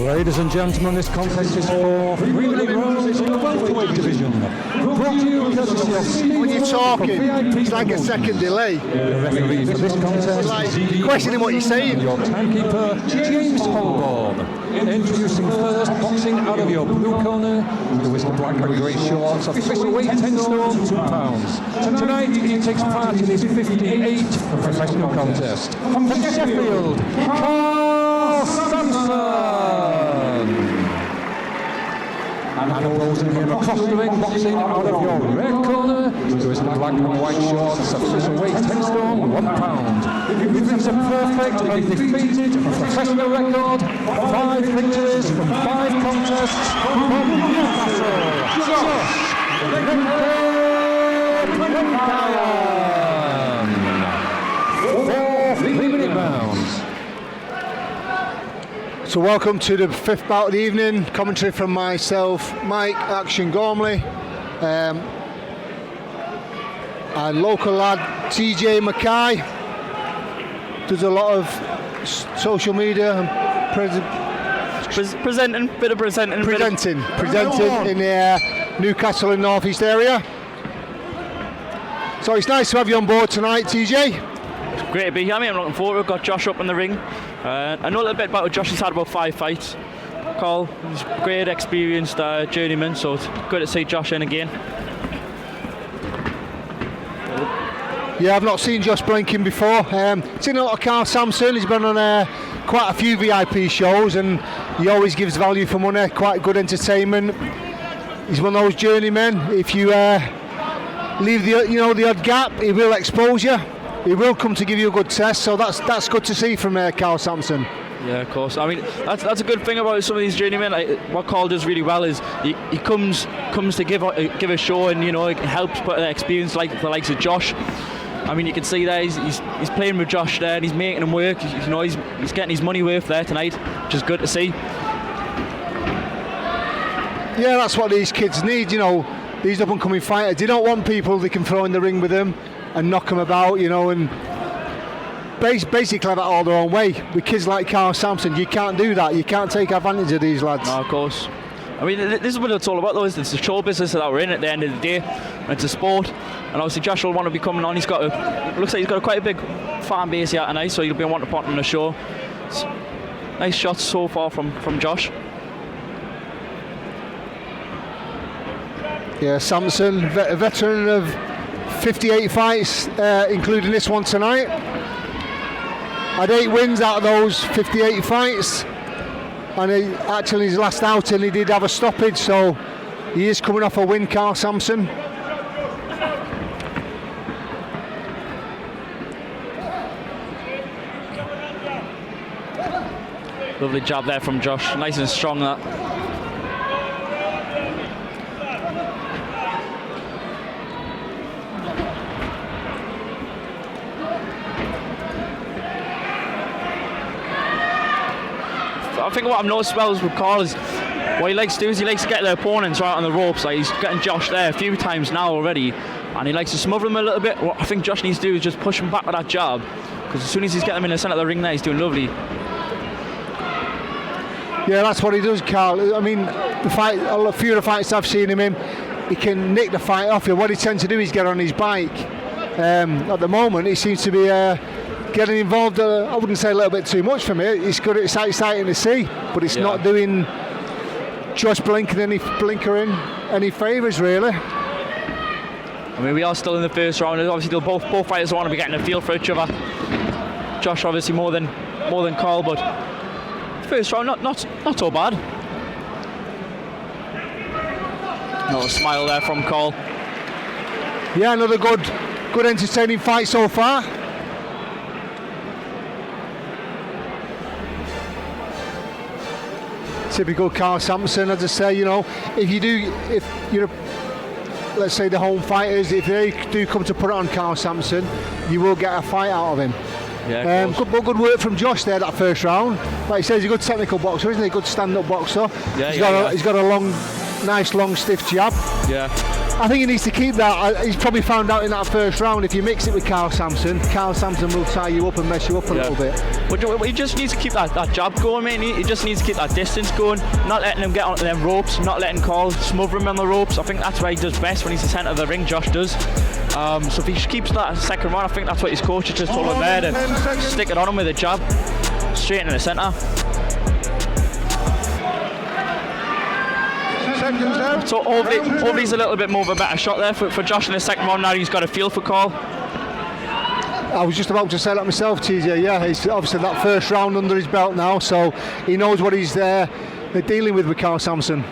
Ladies and gentlemen, this contest is for 3 minute rounds in the welterweight division. Brought to you courtesy of Steve. When you're talking, it's like a second delay. The referee for this contest It's like is questioning what you're saying. your timekeeper, James Holborn. Introducing first, boxing out of your blue corner, who is the black and grey shorts, official weight 10 stone, 2 pounds. Tonight he takes part in his 58th professional contest. From Sheffield, Sampson. And opposing him across the ring, boxing out of your red corner, who is the black and white shorts, official weight 10 stone, 1 pound. With a perfect undefeated professional record, 5 victories from 5 contests from Newcastle. Josh Blenkiron. 4 3-minute rounds. So welcome to the fifth bout of the evening. Commentary from myself, Mike Action Gormley, and local lad TJ Mackay. Does a lot of social media and presenting in the Newcastle and North East area. So it's nice to have you on board tonight, TJ. Great to be here, mate. I'm looking forward to it. Got Josh up in the ring. I know a little bit about Josh. He's had about 5 fights. Carl, he's a great, experienced journeyman, so it's good to see Josh in again. Yeah, I've not seen Josh Blenkiron before. Seen a lot of Carl Sampson. He's been on quite a few VIP shows, and he always gives value for money. Quite good entertainment. He's one of those journeymen. If you leave the odd gap, he will expose you. He will come to give you a good test. So that's good to see from Carl Sampson. Yeah, of course. I mean, that's a good thing about some of these journeymen. What Carl does really well is he comes to give a show, and it helps put an experience like the likes of Josh. I mean, you can see there he's playing with Josh there, and he's making him work. He's getting his money worth there tonight, which is good to see. Yeah, that's what these kids need. These up and coming fighters. They don't want people they can throw in the ring with them and knock them about. And basically have it all their own way. With kids like Carl Sampson, you can't do that. You can't take advantage of these lads. No, of course. I mean, this is what it's all about, though. It's the show business that we're in at the end of the day. And it's a sport. And obviously, Josh will want to be coming on. Looks like he's got quite a big fan base here tonight, so he'll be wanting to put on the show. Nice shots so far from Josh. Yeah, Sampson, a veteran of 58 fights, including this one tonight. Had 8 wins out of those 58 fights. And actually his last outing he did have a stoppage, so he is coming off a win, Carl Sampson. Lovely jab there from Josh, nice and strong that. I think what I've noticed well with Carl is what he likes to do is he likes to get their opponents right on the ropes. Like he's getting Josh there a few times now already, and he likes to smother them a little bit. What I think Josh needs to do is just push him back with that jab, because as soon as he's getting them in the centre of the ring there, he's doing lovely. Yeah, that's what he does, Carl. I mean, a few of the fights I've seen him in, he can nick the fight off you. What he tends to do is get on his bike. At the moment, he seems to be getting involved, I wouldn't say a little bit too much for me. It's good, it's exciting to see, but it's not doing Josh Blenkiron any favours, really. I mean, we are still in the first round. Obviously, both fighters want to be getting a feel for each other. Josh, obviously, more than Carl, but first round, not so bad. Another smile there from Carl. Yeah, another good entertaining fight so far. Typical Carl Sampson, as I say, if you're, let's say the home fighters, if they do come to put it on Carl Sampson, you will get a fight out of him. Yeah, good work from Josh there that first round. Like he says, he's a good technical boxer, isn't he? A good stand-up boxer. Yeah, he's got a nice long stiff jab. Yeah. I think he needs to keep that. He's probably found out in that first round, if you mix it with Carl Sampson will tie you up and mess you up a little bit. But he just needs to keep that jab going, mate. He just needs to keep that distance going, not letting him get onto them ropes, not letting Carl smother him on the ropes. I think that's where he does best when he's the centre of the ring, Josh does. So if he keeps that second round, I think that's what his coach has just told him there, to stick it on him with a jab, straight into the centre. So hopefully he's a little bit more of a better shot there for Josh in the second round. Now he's got a feel for Carl. I was just about to say that myself, TJ. Yeah, he's obviously that first round under his belt now, so he knows what he's dealing with Carl Sampson.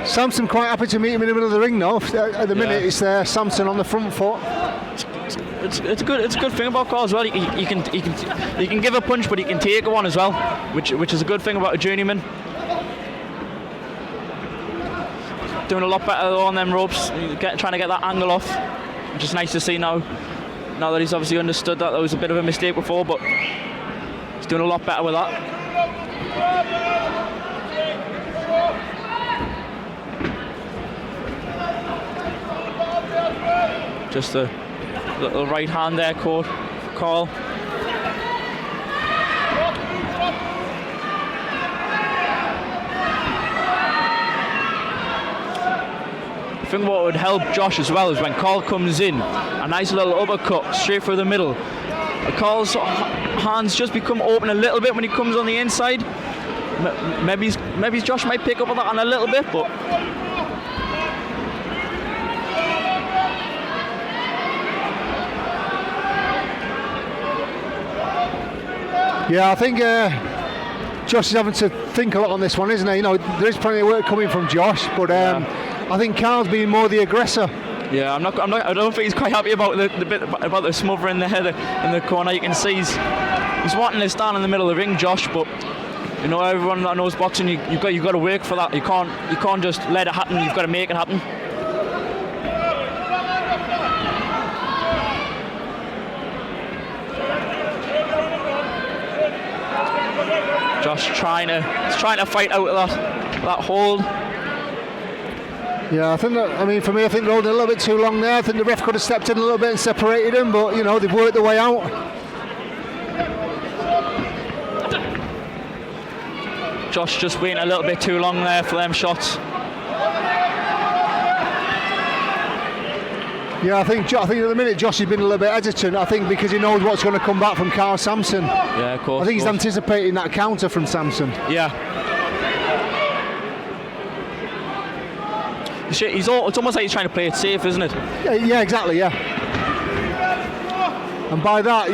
Sampson quite happy to meet him in the middle of the ring now. At the minute, it's Sampson on the front foot. It's a good thing about Carl as well. He can give a punch, but he can take one as well, which is a good thing about a journeyman. Doing a lot better though on them ropes, trying to get that angle off, which is nice to see now. Now that he's obviously understood that was a bit of a mistake before, but he's doing a lot better with that. Just a little right hand there, Carl. I think what would help Josh as well is when Carl comes in, a nice little uppercut straight through the middle. Carl's hands just become open a little bit when he comes on the inside. Maybe Josh might pick up on that on a little bit, but yeah, I think Josh is having to think a lot on this one, isn't he? You know, there is plenty of work coming from Josh, but I think Carl's being more the aggressor. Yeah, I don't think he's quite happy about the bit about the smothering there in the corner. You can see he's wanting to stand in the middle of the ring, Josh, but you know, everyone that knows boxing, you've got to work for that. You can't just let it happen. You've got to make it happen. Josh trying to fight out of that hold. Yeah, I think that, I mean, for me, I think they're holding a little bit too long there. I think the ref could have stepped in a little bit and separated them, but you know, they've worked their way out. Josh just waiting a little bit too long there for them shots. Yeah, I think at the minute Josh has been a little bit hesitant. I think because he knows what's going to come back from Carl Sampson. Yeah, of course. I think he's anticipating that counter from Sampson. Yeah. It's almost like he's trying to play it safe, isn't it? Yeah, exactly. Yeah. And by that,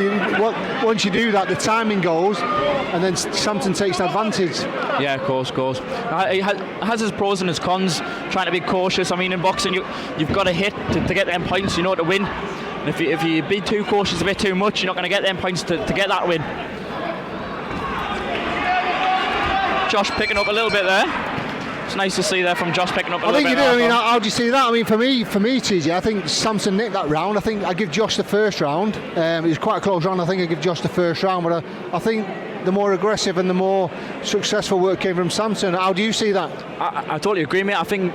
once you do that, the timing goes, and then Sampson takes advantage. Yeah, of course. It has his pros and his cons. Trying to be cautious. I mean, in boxing, you've got to hit to get them points, you know, to win. And if you be too cautious a bit too much, you're not going to get them points to get that win. Josh picking up a little bit there. It's nice to see there from Josh picking up a little bit. I think you do. I mean, how do you see that? I mean, for me, TJ, I think Sampson nicked that round. I think I give Josh the first round. It was quite a close round. I think I give Josh the first round, but I think the more aggressive and the more successful work came from Sampson. How do you see that? I totally agree, mate. I think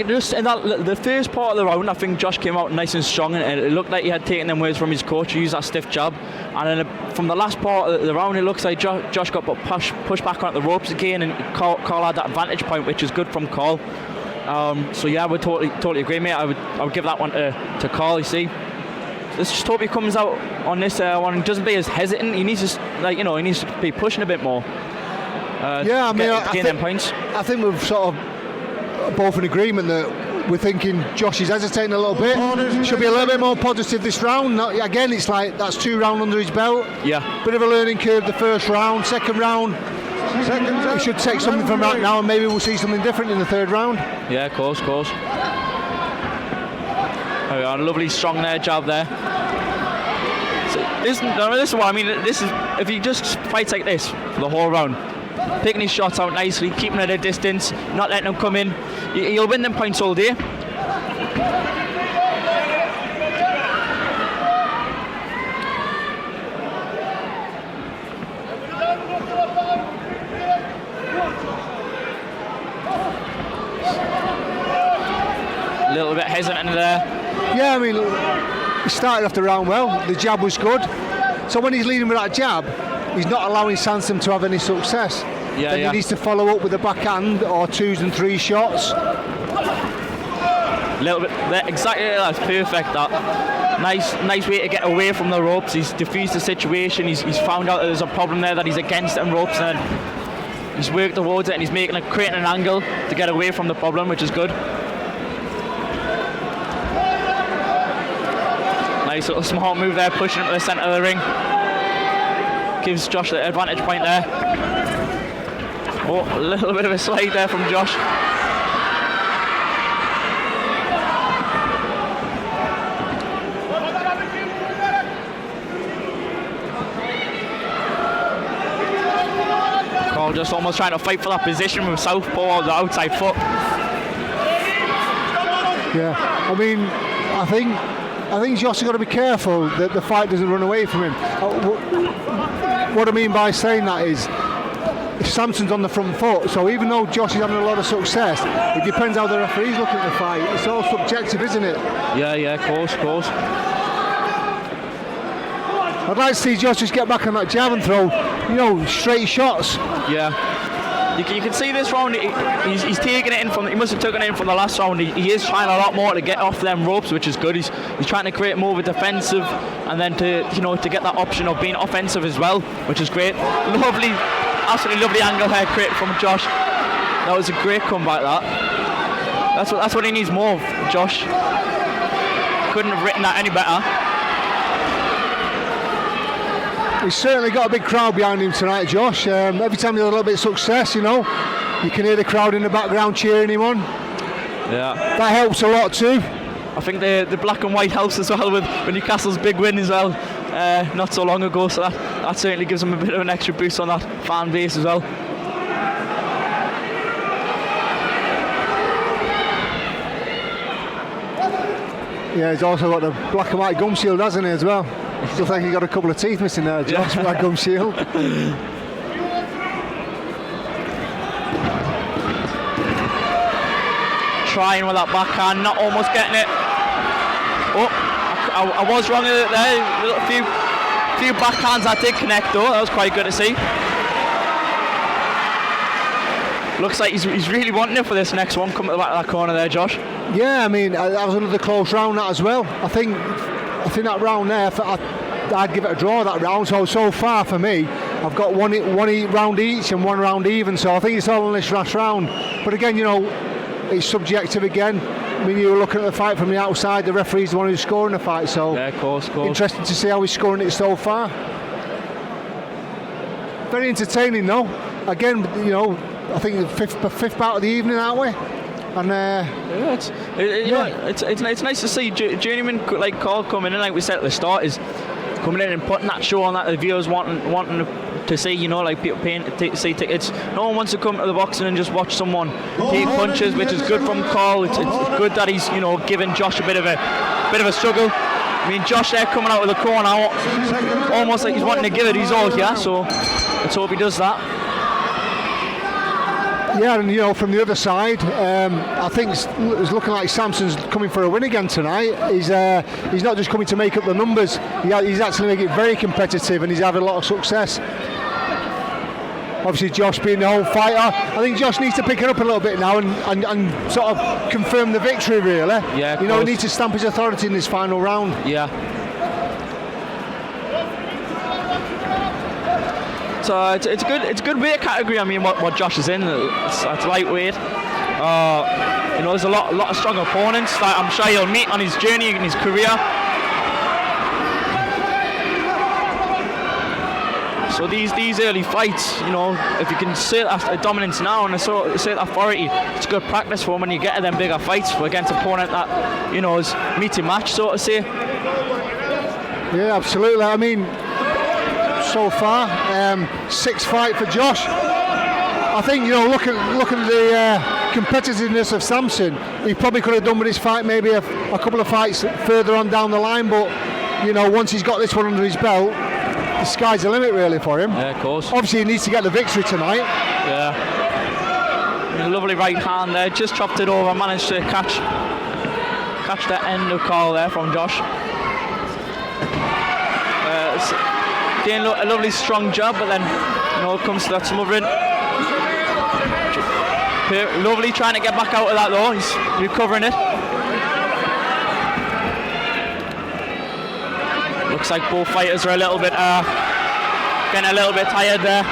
just in the first part of the round, I think Josh came out nice and strong, and it looked like he had taken them words from his coach. He used that stiff jab, and then from the last part of the round, it looks like Josh got pushed back onto the ropes again, and Carl had that vantage point, which is good from Carl. So yeah, I would totally agree, mate. I would give that one to Carl. You see, let's just hope he comes out on this one and doesn't be as hesitant. He needs to be pushing a bit more. Yeah, I mean, to gain them points. I think we've sort of both in agreement that we're thinking Josh is hesitating a little bit. Should be a little bit more positive this round. Again, it's like that's 2 rounds under his belt. Yeah. Bit of a learning curve the first round. Second round, he should take something from that now, and maybe we'll see something different in the third round. Yeah, of course. There we are, lovely strong there, jab there. So, this is what I mean. This is if he just fights like this for the whole round, picking his shots out nicely, keeping at a distance, not letting them come in, he'll win them points all day. A little bit hesitant there. Yeah, I mean, he started off the round well. The jab was good. So when he's leading with that jab, he's not allowing Sampson to have any success. Then he needs to follow up with a backhand or 2s and 3 shots. A little bit there, exactly. That's perfect. That nice way to get away from the ropes. He's diffused the situation. He's found out that there's a problem there, that he's against them ropes, and he's worked towards it, and he's creating an angle to get away from the problem, which is good. Nice little smart move there, pushing him to the centre of the ring. Gives Josh the advantage point there. Oh, a little bit of a slide there from Josh. Carl just almost trying to fight for that position with southpaw or the outside foot. Yeah, I mean, I think Josh has got to be careful that the fight doesn't run away from him. What I mean by saying that is, if Sampson's on the front foot, so even though Josh is having a lot of success, it depends how the referee's looking at the fight. It's all subjective, isn't it? Yeah, of course. I'd like to see Josh just get back on that jab and throw, straight shots. Yeah. You can see this round, he's taking it in from. He must have taken it in from the last round. He is trying a lot more to get off them ropes, which is good. He's trying to create more of a defensive, and then to get that option of being offensive as well, which is great. Absolutely lovely angle here created from Josh. That was a great comeback. That's what he needs more of, Josh. Couldn't have written that any better. He's certainly got a big crowd behind him tonight, Josh. Every time there's a little bit of success, you can hear the crowd in the background cheering him on. Yeah. That helps a lot too. I think the black and white helps as well with Newcastle's big win as well, not so long ago. So that certainly gives him a bit of an extra boost on that fan base as well. Yeah, he's also got the black and white gum shield, hasn't he, as well? Looks like he got a couple of teeth missing there, Josh, with that gum shield. Trying with that backhand, not almost getting it. Oh, I was wrong there. A few backhands that did connect though. That was quite good to see. Looks like he's really wanting it for this next one. Come to the back of that corner there, Josh. Yeah, I mean, that was another close round that as well. I think that round there, I'd give it a draw that round. So far for me, I've got one round each and 1 round even. So I think it's all on this last round. But again, it's subjective again. I mean, you were looking at the fight from the outside. The referee's the one who's scoring the fight. So yeah, of course. Interesting to see how he's scoring it so far. Very entertaining though. Again, I think the fifth bout of the evening, aren't we? And it's nice to see journeyman like Carl coming in, like we said at the start, is coming in and putting that show on that the viewers wanting to see, like people paying to see tickets. No one wants to come to the boxing and just watch someone take punches, which is good from Carl. It's good that he's giving Josh a bit of a struggle. I mean, Josh there coming out of the corner, almost like he's wanting to give it his all here. So let's hope he does that. Yeah, and from the other side, I think it's looking like Sampson's coming for a win again tonight. He's not just coming to make up the numbers. He's actually making it very competitive, and he's having a lot of success. Obviously, Josh being the home fighter, I think Josh needs to pick it up a little bit now and sort of confirm the victory. Really, yeah. He needs to stamp his authority in this final round. Yeah. So it's a good weight category. I mean, what Josh is in, it's lightweight. There's a lot of strong opponents that I'm sure he'll meet on his journey in his career. So these early fights, if you can say that dominance now and say that authority, it's good practice for when you get to them bigger fights against opponent that is meet to match, so to say. Yeah, absolutely. I mean, so far, 6th fight for Josh. I think looking at the competitiveness of Sampson, he probably could have done with his fight maybe a couple of fights further on down the line, but once he's got this one under his belt, the sky's the limit really for him. Yeah, of course. Obviously he needs to get the victory tonight. Yeah. A lovely right hand there, just chopped it over, managed to catch catch the end of call there from Josh. Doing a lovely strong job, but then it comes to that smothering. Lovely trying to get back out of that though. He's recovering it. Looks like both fighters are a little bit getting a little bit tired there.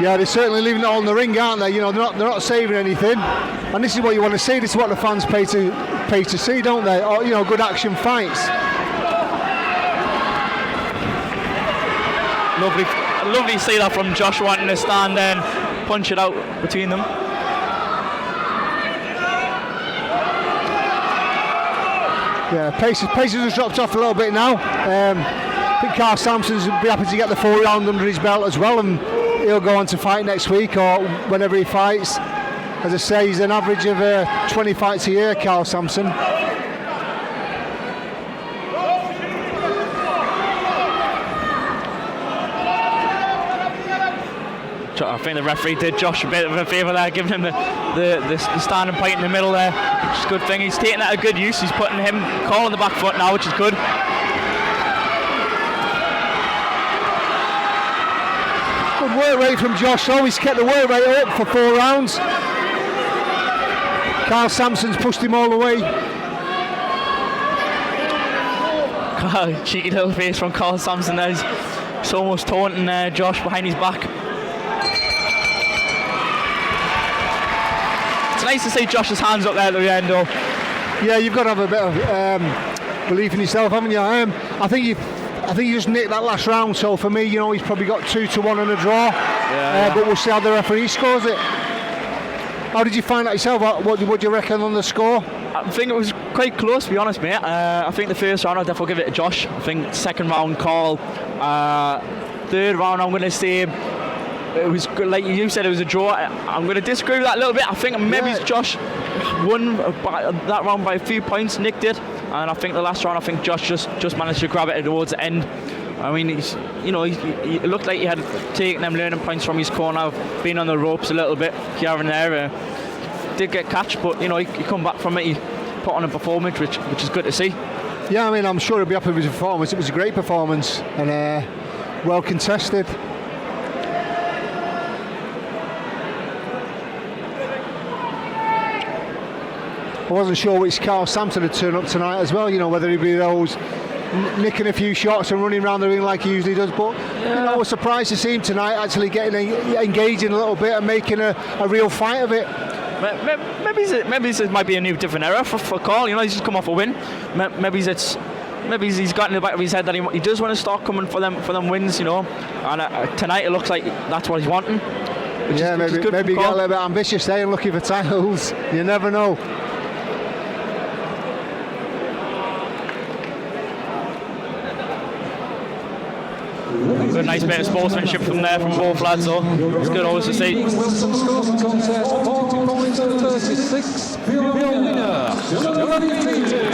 Yeah, they're certainly leaving it all in the ring, aren't they? They're not saving anything, and this is what you want to see. This is what the fans pay to see, don't they? Or, good action fights. Lovely to see that from Josh wanting to stand there and punch it out between them. Yeah, pace has dropped off a little bit now. I think Carl Sampson's will be happy to get the 4 round under his belt as well, and he'll go on to fight next week or whenever he fights. As I say, he's an average of 20 fights a year, Carl Sampson. I think the referee did Josh a bit of a favour there, giving him the standing point in the middle there, which is a good thing. He's taking that a good use. He's putting him calling the back foot now, which is good. Good work rate from Josh, though. He's kept the work rate up for 4 rounds. Carl Sampson's pushed him all the way. Cheeky little face from Carl Sampson there. He's almost taunting Josh behind his back. It's nice to see Josh's hands up there at the end, though. Yeah, you've got to have a bit of belief in yourself, haven't you? I think you just nicked that last round. So for me, he's probably got 2-1 and a draw. But we'll see how the referee scores it. How did you find that yourself? What do you reckon on the score? I think it was quite close, to be honest, mate. I think the first round I'll definitely give it to Josh. I think second round call. Third round I'm going to say it was good, like you said, it was a draw. I'm going to disagree with that a little bit. I think maybe Josh won that round by a few points, nicked it, and I think the last round, I think Josh just managed to grab it towards the end. I mean, he looked like he had taken them learning points from his corner, being on the ropes a little bit here and there. Did get catch, but he come back from it. He put on a performance, which is good to see. Yeah, I mean, I'm sure he'll be happy with his performance. It was a great performance and well contested. I wasn't sure which Carl Sampson had turned up tonight as well, whether he'd be those nicking a few shots and running around the ring like he usually does, but I was surprised to see him tonight actually getting engaging a little bit and making a real fight of it. Maybe this might be a new different era for Carl. He's just come off a win. Maybe he's got in the back of his head that he does want to start coming for them wins, and tonight it looks like that's what he's wanting. Maybe he got a little bit ambitious there and looking for titles. You never know. Good, nice bit of sportsmanship from both lads, though. It's good always to see. Wilson scores the contest 40 points to 36. The winner, still undefeated,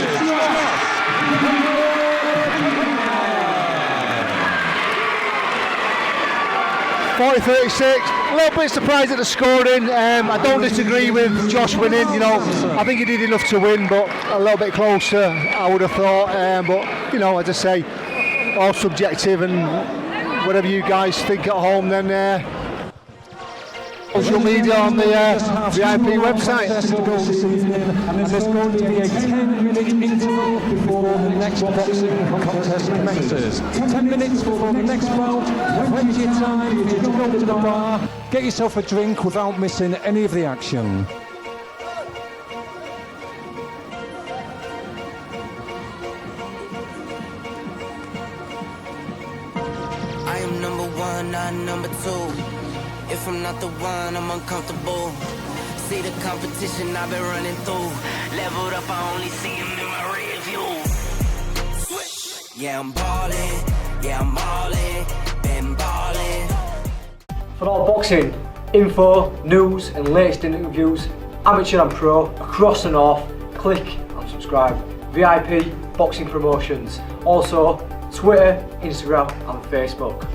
40-36. A little bit surprised at the scoring. I don't disagree with Josh winning. I think he did enough to win, but a little bit closer, I would have thought. But as I say, all subjective, and whatever you guys think at home, then social media on the VIP website. To go this evening, and there's going to be a 10-minute interval before the next boxing contest commences. 10 minutes before the next round, plenty of time for you to go to the bar, get yourself a drink without missing any of the action. I am number one, not number two. If I'm not the one, I'm uncomfortable. See the competition I've been running through. Leveled up, I only see him in my rear view. Switch. Yeah, I'm ballin'. Yeah, I'm ballin'. Been ballin'. For all boxing info, news and latest interviews, amateur and pro, across the north, click and subscribe. VIP Boxing Promotions. Also, Twitter, Instagram and Facebook.